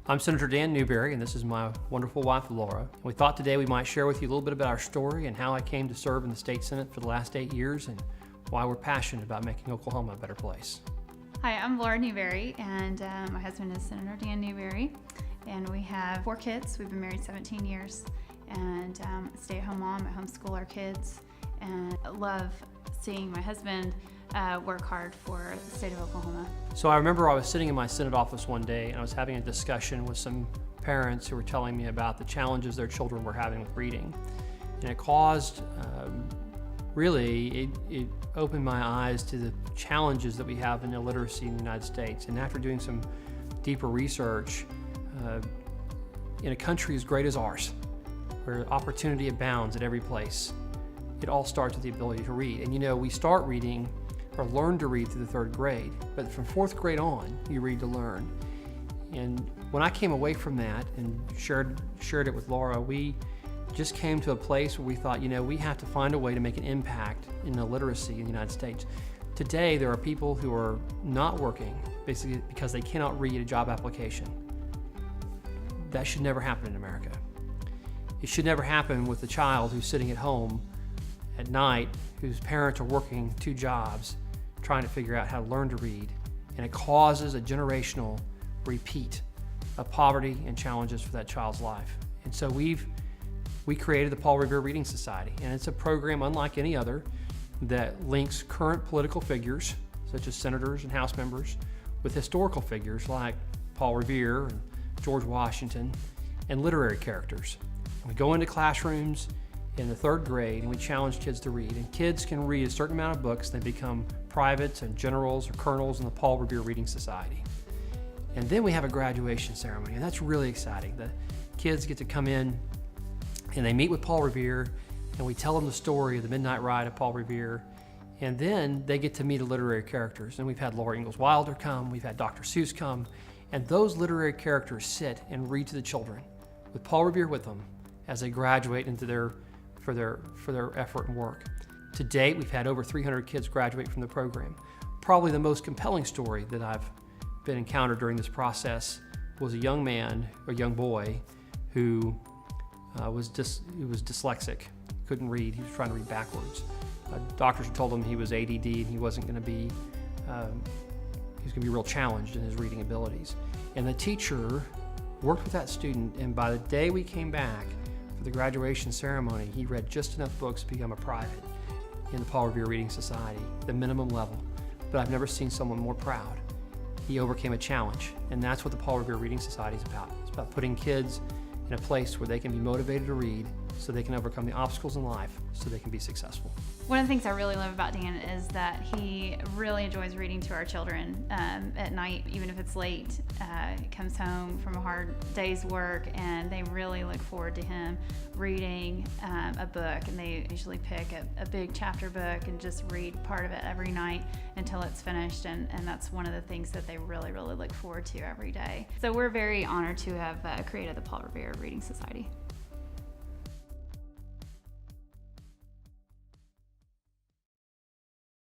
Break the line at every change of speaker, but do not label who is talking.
I'm Senator Dan Newberry, and this is my wonderful wife, Laura. We thought today we might share with you a little bit about our story and how I came to serve in the state Senate for the last 8 years and why we're passionate about making Oklahoma a better place.
Hi, I'm Laura Newberry, and my husband is Senator Dan Newberry, and we have 4 kids. We've been married 17 years, and stay-at-home mom. I homeschool our kids, and I love seeing my husband work hard for the state of Oklahoma.
So I remember I was sitting in my Senate office one day, and I was having a discussion with some parents who were telling me about the challenges their children were having with reading. And it caused, it opened my eyes to the challenges that we have in illiteracy in the United States. And after doing some deeper research, in a country as great as ours, where opportunity abounds at every place, it all starts with the ability to read. And you know, we start reading or learn to read through the 3rd grade, but from 4th grade on, you read to learn. And when I came away from that and shared it with Laura, we just came to a place where we thought, you know, we have to find a way to make an impact in illiteracy in the United States. Today, there are people who are not working basically because they cannot read a job application. That should never happen in America. It should never happen with a child who's sitting at home at night, whose parents are working 2 jobs, trying to figure out how to learn to read, and it causes a generational repeat of poverty and challenges for that child's life. And so we created the Paul Revere Reading Society, and it's a program unlike any other that links current political figures, such as senators and House members, with historical figures like Paul Revere and George Washington, and literary characters. And we go into classrooms in the 3rd grade and we challenge kids to read. And kids can read a certain amount of books. They become privates and generals or colonels in the Paul Revere Reading Society. And then we have a graduation ceremony, and that's really exciting. The kids get to come in and they meet with Paul Revere, and we tell them the story of the midnight ride of Paul Revere. And then they get to meet literary characters. And we've had Laura Ingalls Wilder come, we've had Dr. Seuss come, and those literary characters sit and read to the children with Paul Revere with them as they graduate into for their effort and work. To date, we've had over 300 kids graduate from the program. Probably the most compelling story that I've been encountered during this process was a young boy who was dyslexic, couldn't read. He was trying to read backwards. Doctors told him he was ADD and he was going to be real challenged in his reading abilities. And the teacher worked with that student, and by the day we came back for the graduation ceremony, he read just enough books to become a private in the Paul Revere Reading Society, the minimum level. But I've never seen someone more proud. He overcame a challenge, and that's what the Paul Revere Reading Society is about. It's about putting kids in a place where they can be motivated to read so they can overcome the obstacles in life so they can be successful.
One of the things I really love about Dan is that he really enjoys reading to our children at night, even if it's late. He comes home from a hard day's work, and they really look forward to him reading a book, and they usually pick a big chapter book and just read part of it every night until it's finished, and that's one of the things that they really, really look forward to every day. So we're very honored to have created the Paul Revere Reading Society.